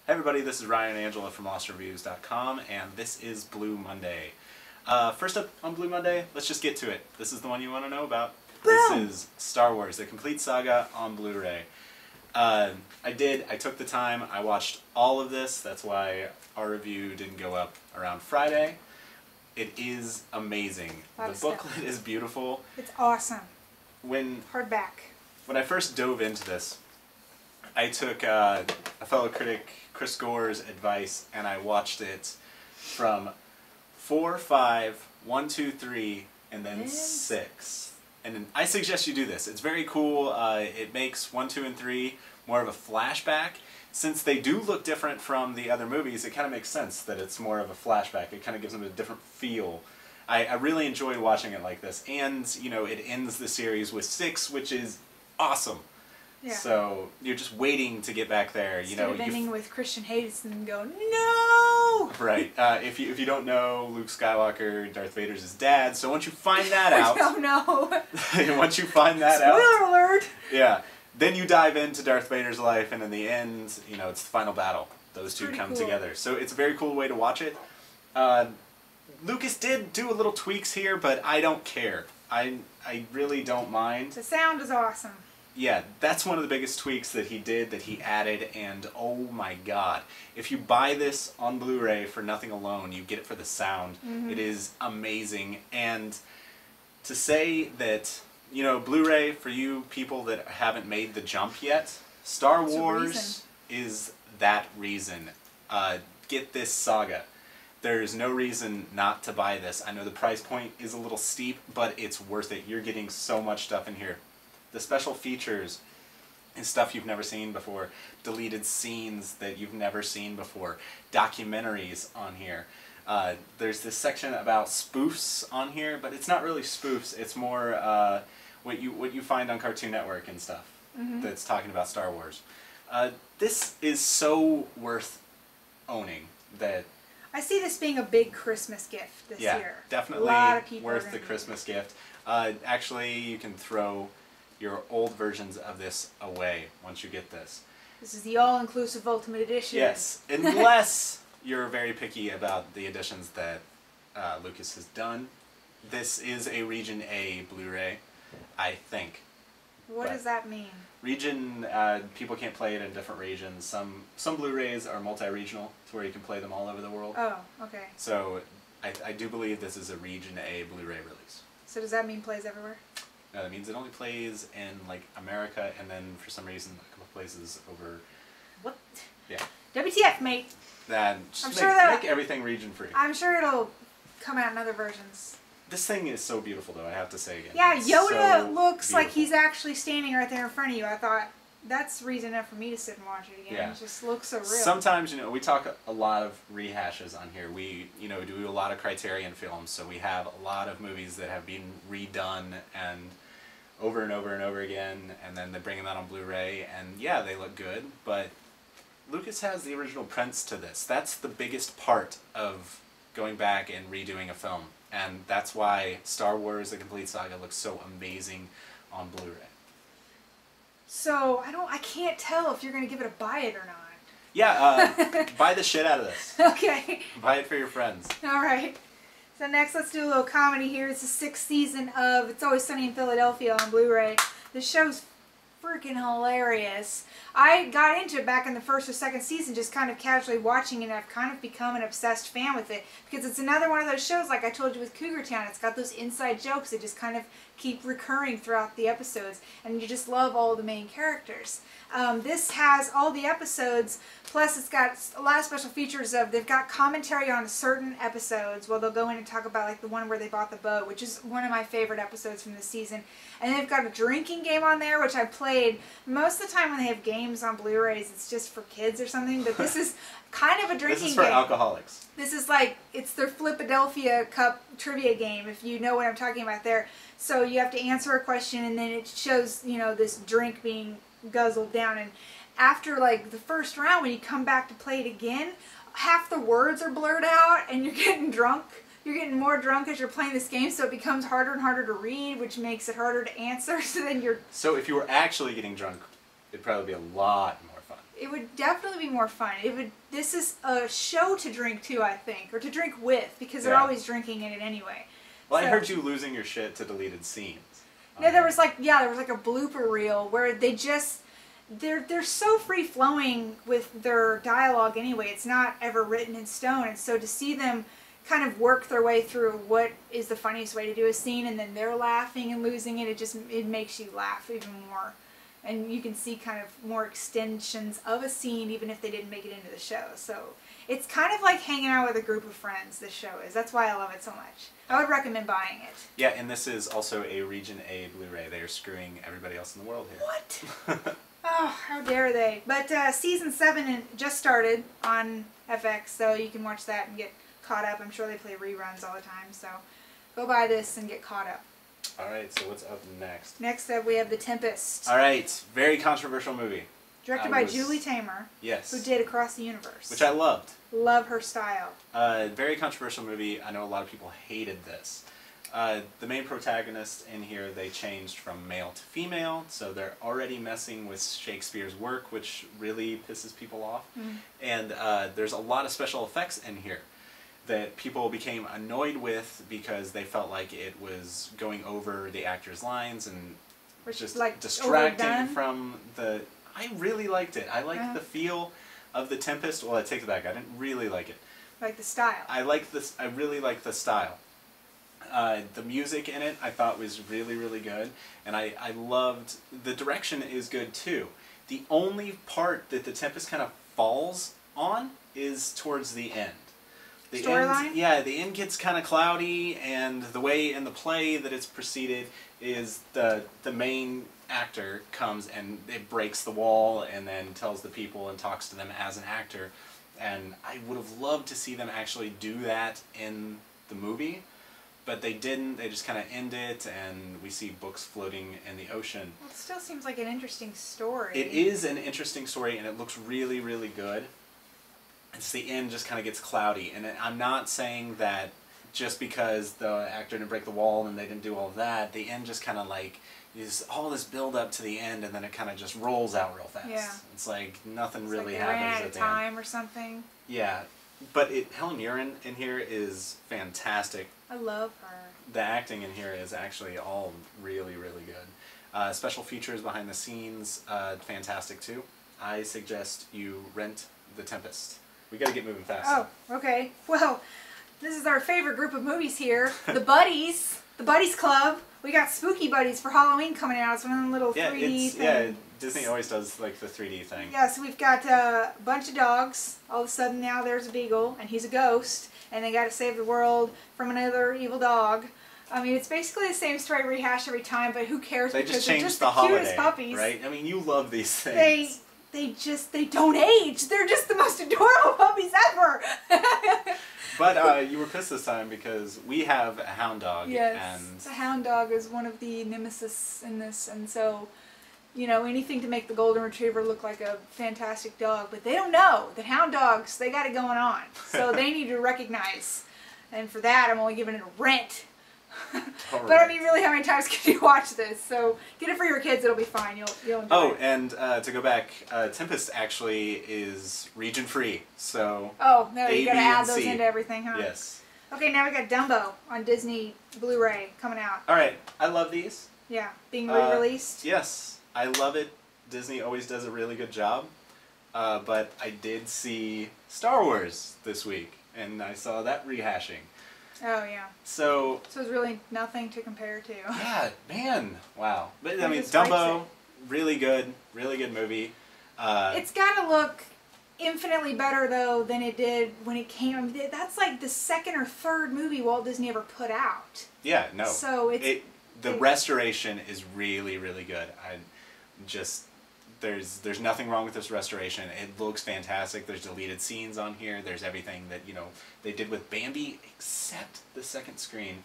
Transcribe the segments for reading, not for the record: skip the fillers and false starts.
Hey everybody, this is Ryan and Angela from LostReviews.com, and this is Blue Monday. First up on Blue Monday, let's just get to it. This is the one you want to know about. Boom! This is Star Wars, the complete saga on Blu-ray. I took the time, I watched all of this, that's why our review didn't go up around Friday. It is amazing. The booklet is beautiful. It's awesome. When Hardback. I first dove into this, I took a fellow critic, Chris Gore's advice, and I watched it from 4, 5, 1, 2, 3, and then 6. And I suggest you do this. It's very cool. It makes 1, 2, and 3 more of a flashback. Since they do look different from the other movies, it kind of makes sense that it's more of a flashback. It kind of gives them a different feel. I really enjoy watching it like this. And, you know, it ends the series with 6, which is awesome. Yeah. So you're just waiting to get back there. Instead of ending with Christian Hayes and go, no! Right. If you don't know, Luke Skywalker, Darth Vader's his dad. So once you find that out, oh no! once you find that out, spoiler alert! Yeah. Then you dive into Darth Vader's life, and in the end, you know, it's the final battle. Those two come together. So it's a very cool way to watch it. Lucas did do a little tweaks here, but I don't care. I really don't mind. The sound is awesome. Yeah, that's one of the biggest tweaks that he did, that he added, and oh my god. If you buy this on Blu-ray for nothing alone, you get it for the sound. It is amazing. And to say that, you know, Blu-ray, for you people that haven't made the jump yet, Star Wars is that reason. Get this saga. There's no reason not to buy this. I know the price point is a little steep, but it's worth it. You're getting so much stuff in here. The special features is stuff you've never seen before, deleted scenes that you've never seen before, documentaries on here. There's this section about spoofs on here, but it's not really spoofs. It's more what you find on Cartoon Network and stuff that's talking about Star Wars. This is so worth owning that. I see this being a big Christmas gift this year. Yeah, definitely a lot of people worth the Christmas gift. Actually, you can throw your old versions of this away once you get this. This is the all-inclusive Ultimate Edition. Yes, unless you're very picky about the editions that Lucas has done. This is a Region A Blu-ray, I think. What does that mean? Region, people can't play it in different regions. Some Blu-rays are multi-regional, to where you can play them all over the world. Oh, okay. So I do believe this is a Region A Blu-ray release. So does that mean plays everywhere? No, that means it only plays in like America, and then for some reason a couple places over. What? Yeah. WTF, mate? Then just I'm make, sure that make everything region free. I'm sure it'll come out in other versions. This thing is so beautiful, though. I have to say again. Yeah, it's Yoda so looks like beautiful. he's actually standing right there in front of you. I thought that's reason enough for me to sit and watch it again. Yeah. It just looks so real. Sometimes, you know, we talk a lot of rehashes on here. We, you know, do a lot of Criterion films, so we have a lot of movies that have been redone and over and over and over again, and then they bring them out on Blu-ray, and yeah, they look good, but Lucas has the original prints to this. That's the biggest part of going back and redoing a film, and that's why Star Wars: The Complete Saga looks so amazing on Blu-ray. So I can't tell if you're gonna give it a buy it or not. Yeah, buy the shit out of this. Okay. Buy it for your friends. All right. So next, let's do a little comedy here. It's the 6th season of It's Always Sunny in Philadelphia on Blu-ray. This show's freaking hilarious. I got into it back in the 1st or 2nd season, just kind of casually watching it, and I've kind of become an obsessed fan with it, because it's another one of those shows, like I told you with Cougar Town. It's got those inside jokes that just kind of keep recurring throughout the episodes, and you just love all the main characters. This has all the episodes, plus it's got a lot of special features of, they've got commentary on certain episodes. Well, they'll go in and talk about like the one where they bought the boat, which is one of my favorite episodes from this season. And they've got a drinking game on there, which I played. Most of the time when they have games on Blu-rays, it's just for kids or something, but this is kind of a drinking game. This is for alcoholics. This is like, it's their Flipadelphia Cup trivia game, if you know what I'm talking about there. So you have to answer a question, and then it shows, you know, this drink being guzzled down, and after like the first round, when you come back to play it again, half the words are blurred out, and you're getting drunk. You're getting more drunk as you're playing this game, so it becomes harder and harder to read, which makes it harder to answer. So then you're... So if you were actually getting drunk, it'd probably be a lot more fun. It would definitely be more fun. This is a show to drink to, I think, or to drink with, because they're always drinking in it anyway. Well, so, I heard you losing your shit to deleted scenes. No, there was like a blooper reel where they're so free flowing with their dialogue anyway. It's not ever written in stone, and so to see them kind of work their way through what is the funniest way to do a scene, and then they're laughing and losing it, it makes you laugh even more. And you can see kind of more extensions of a scene even if they didn't make it into the show. So it's kind of like hanging out with a group of friends, this show is. That's why I love it so much. I would recommend buying it. Yeah, and this is also a Region A Blu-ray. They are screwing everybody else in the world here. What? Oh, how dare they. But season 7 just started on FX, so you can watch that and get caught up. I'm sure they play reruns all the time, so go buy this and get caught up. Alright, so what's up next? Next up we have The Tempest. Alright, very controversial movie. Directed by Julie Taymor. Yes. Who did Across the Universe. Which I loved. Love her style. Very controversial movie. I know a lot of people hated this. The main protagonist in here, they changed from male to female, so they're already messing with Shakespeare's work, which really pisses people off. Mm. And there's a lot of special effects in here that people became annoyed with because they felt like it was going over the actor's lines and just like distracting from the... I really liked it. I liked the feel of The Tempest. Well, I take it back. I didn't really like it. Like the style. I really like the style. The music in it I thought was really, really good. And I loved... The direction is good too. The only part that The Tempest kind of falls on is towards the end. The storyline? Yeah, the end gets kind of cloudy, and the way in the play that it's proceeded is the main actor comes and it breaks the wall and then tells the people and talks to them as an actor. And I would have loved to see them actually do that in the movie, but they didn't. They just kind of end it, and we see books floating in the ocean. Well, it still seems like an interesting story. It is an interesting story, and it looks really, really good. It's the end just kind of gets cloudy, and I'm not saying that just because the actor didn't break the wall and they didn't do all of that, the end just kind of like is all this build up to the end, and then it kind of just rolls out real fast. Yeah. It's like nothing really like happens ran out at of the time end. Or something. Yeah, but Helen Mirren in here is fantastic. I love her. The acting in here is actually all really, really good. Special features behind the scenes, fantastic too. I suggest you rent The Tempest. We gotta get moving fast. Oh, okay. Well, this is our favorite group of movies here. The Buddies. The Buddies Club. We got Spooky Buddies for Halloween coming out. It's one of them little 3D things. Yeah, Disney always does like the 3D thing. Yeah, so we've got a bunch of dogs. All of a sudden now there's a beagle, and he's a ghost, and they gotta save the world from another evil dog. I mean, it's basically the same story rehashed every time, but who cares? They because just they're changed just the cutest holiday, puppies. right? I mean, you love these things. They don't age. They're just the most adorable puppies ever. But you were pissed this time because we have a hound dog. Yes, and the hound dog is one of the nemesis in this, and so, you know, anything to make the golden retriever look like a fantastic dog. But they don't know that hound dogs, they got it going on, so they need to recognize. And for that, I'm only giving it a rent. But I mean, really, how many times can you watch this? So get it for your kids; it'll be fine. You'll enjoy it. Oh, and to go back, Tempest actually is region free. So oh no, you gotta add those C. into everything, huh? Yes. Okay, now we got Dumbo on Disney Blu-ray coming out. All right, I love these. Yeah, being re-released. Yes, I love it. Disney always does a really good job. But I did see Star Wars this week, and I saw that rehashing. Oh yeah. So it's really nothing to compare to. Yeah, man, wow. But I mean, Dumbo, really good movie. It's got to look infinitely better though than it did when it came. I mean, that's like the second or third movie Walt Disney ever put out. Yeah, no. So the restoration is really, really good. There's nothing wrong with this restoration. It looks fantastic. There's deleted scenes on here. There's everything that, you know, they did with Bambi except the second screen,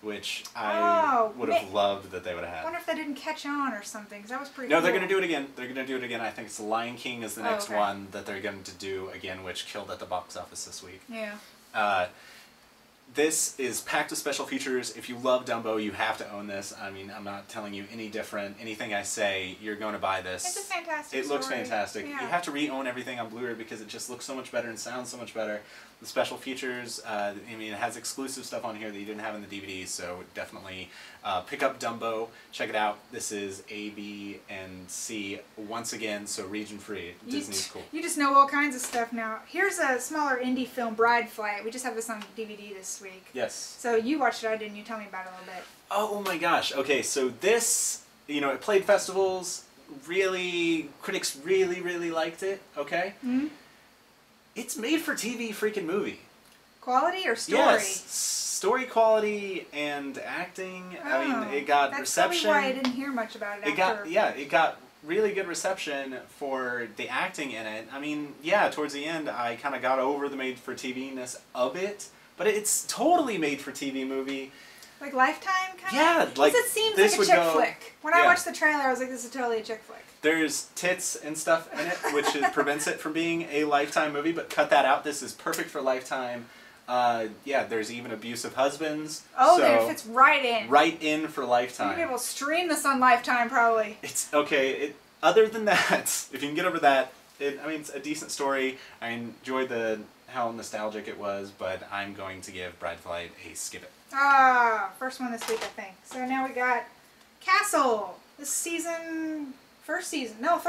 which I would have loved that they would have had. I wonder if that didn't catch on or something, because that was pretty No, cool. they're going to do it again. They're going to do it again. I think it's The Lion King is the next one that they're going to do again, which killed at the box office this week. Yeah. This is packed with special features. If you love Dumbo, you have to own this. I mean, I'm not telling you any different. Anything I say, you're going to buy this. It's a fantastic It looks story. fantastic. Yeah. You have to re-own everything on Blu-ray because it just looks so much better and sounds so much better. The special features, I mean, it has exclusive stuff on here that you didn't have in the DVD, so definitely pick up Dumbo. Check it out. This is A, B, and C once again, so region-free. Disney's cool. You just know all kinds of stuff now. Here's a smaller indie film, Bride Flight. We just have this on DVD this week. Yes. So you watched it, I didn't. You tell me about it a little bit. Oh my gosh. Okay, so this, you know, it played festivals. Really, critics really, really liked it. Okay? Mm-hmm. It's made for TV freaking movie. Quality or story? Yes. Story quality and acting. Oh, I mean, it got that's reception. That's probably why I didn't hear much about it after. It got really good reception for the acting in it. I mean, yeah, towards the end, I kind of got over the made-for-TV-ness of it, but it's totally made-for-TV movie. Like Lifetime, kind of? Yeah, like it seems this like a would chick go, flick. When I watched the trailer, I was like, this is totally a chick flick. There's tits and stuff in it, which prevents it from being a Lifetime movie, but cut that out. This is perfect for Lifetime. Yeah, there's even abusive husbands. Oh, so there it fits right in. Right in for Lifetime. You'll be able to stream this on Lifetime, probably. It's okay. Other than that, if you can get over that, I mean, it's a decent story. I enjoyed how nostalgic it was, but I'm going to give Bride Flight a skip it. Ah, first one this week, I think. So now we got Castle. This season, third season. We're on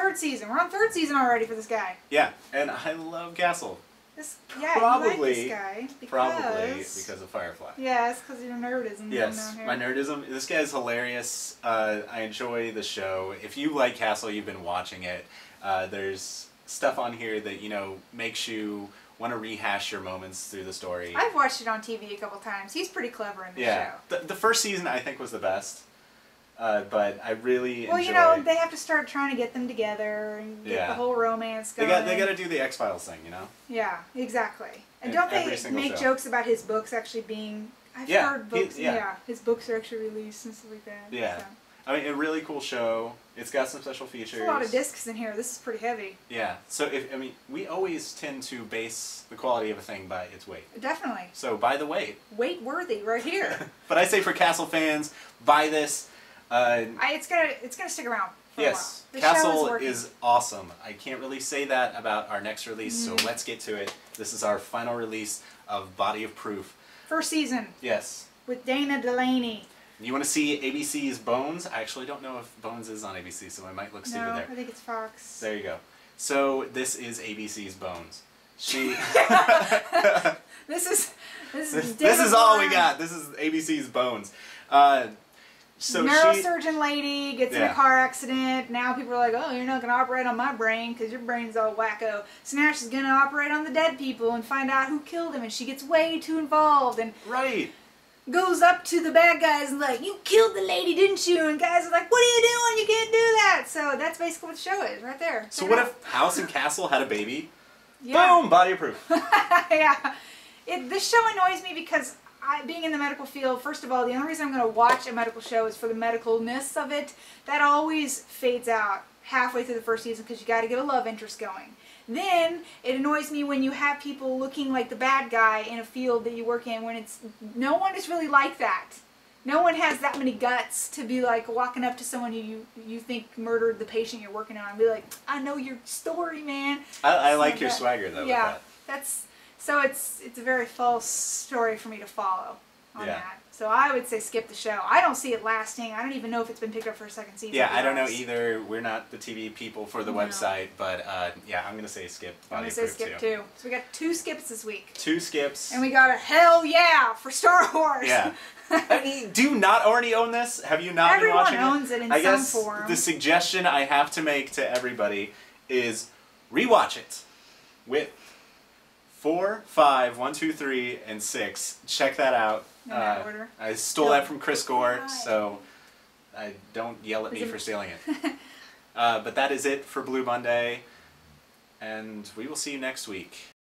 third season already for this guy. Yeah, and I love Castle. You probably like this guy because of Firefly. Yes, because of your nerdism. Yes, my nerdism. This guy's hilarious. I enjoy the show. If you like Castle, you've been watching it. There's stuff on here that, you know, makes you want to rehash your moments through the story. I've watched it on TV a couple times. He's pretty clever in the show. The first season I think was the best. But I really enjoy... Well, you know, they have to start trying to get them together and get the whole romance going. They got to do the X-Files thing, you know? Yeah, exactly. And don't they make jokes about his books actually being... I've heard books, his books are actually released and stuff like that. Yeah. So. I mean, a really cool show. It's got some special features. There's a lot of discs in here. This is pretty heavy. Yeah. So, we always tend to base the quality of a thing by its weight. Definitely. So, by the weight. Weight worthy right here. But I say for Castle fans, buy this. It's gonna stick around for a while. The Castle is awesome. I can't really say that about our next release, so let's get to it. This is our final release of Body of Proof. First season. Yes. With Dana Delaney. You want to see ABC's Bones? I actually don't know if Bones is on ABC, so I might look stupid there. I think it's Fox. There you go. So this is ABC's Bones. She. This is all we got. This is ABC's Bones. So neurosurgeon lady gets in a car accident. Now people are like, oh, you're not going to operate on my brain because your brain's all wacko. So now she's going to operate on the dead people and find out who killed him. And she gets way too involved and goes up to the bad guys and like, you killed the lady, didn't you? And guys are like, what are you doing? You can't do that. So that's basically what the show is right there. So what if House and Castle had a baby? Yeah. Boom, Body of Proof. Yeah. This show annoys me because being in the medical field, first of all, the only reason I'm going to watch a medical show is for the medicalness of it. That always fades out halfway through the first season because you got to get a love interest going. Then it annoys me when you have people looking like the bad guy in a field that you work in when no one is really like that. No one has that many guts to be like walking up to someone who you think murdered the patient you're working on and be like, I know your story, man. I like your swagger though. Yeah, so it's a very false story for me to follow on that. So I would say skip the show. I don't see it lasting. I don't even know if it's been picked up for a second season. Yeah, I don't know either. We're not the TV people for the website, but yeah, I'm going to say skip. I'm going to say skip too. So we got 2 skips this week. 2 skips. And we got a hell yeah for Star Wars. Yeah. I mean, do you not already own this? Have you not been watching it? Everyone owns it in some form. The suggestion I have to make to everybody is rewatch it with 4, 5, 1, 2, 3, and 6. Check that out. In that order. I stole that from Chris Gore, so don't yell at me for stealing it. But that is it for Blue Monday, and we will see you next week.